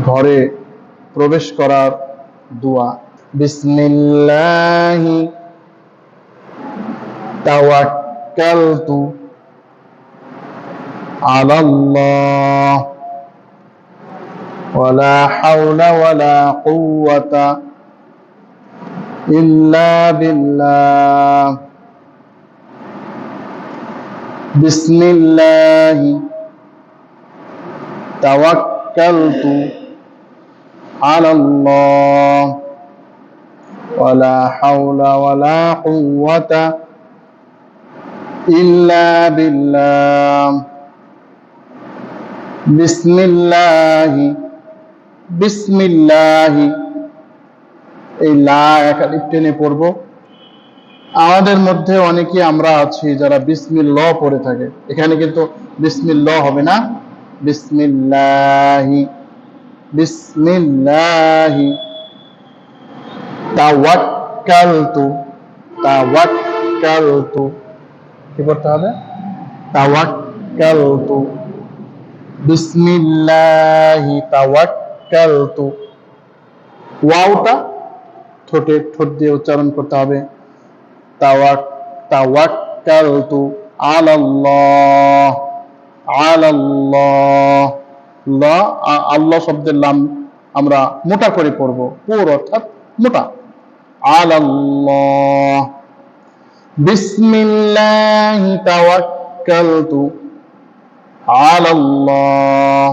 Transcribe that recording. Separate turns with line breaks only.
ঘরে প্রবেশ করার দোয়া। বিসমিল্লাহি তাওয়াক্কালতু আলাল্লাহ ওয়ালা হাওলা ওয়ালা কুওয়াতা ইল্লা বিল্লাহ। বিসমিল্লাহি তাওয়াক্কালতু আলাল্লাহ ওয়ালা হাওলা ওয়ালা কুওয়াতা ইল্লা বিল্লাহ। বিসমিল্লাহি বিসমিল্লাহি, এই লা একালিফ টেনে পড়ব। আমাদের মধ্যে অনেকে আমরা আছি যারা বিসমিল্লাহ পড়ে থাকে, এখানে কিন্তু বিসমিল্লাহ হবে না, বিসমিল্লাহি বিসমিল্লাহি। তাওয়াক্কালতু তাওয়াক্কালতু, কি করতে হবে? তাওয়াক্কালতু বিসমিল্লাহি তাওয়াক্কালতু। ওয়াওটা ঠোঁট দিয়ে উচ্চারণ করতে হবে। তাওয়াক্কালতু আলাল্লাহ আলাল্লাহ। লা, আল্লাহ শব্দের লাম আমরা মোটা করে পড়ব, পুর অর্থাৎ মোটা। আলাল্লাহ। বিসমিল্লাহি তাওয়াক্কালতু আলাল্লাহ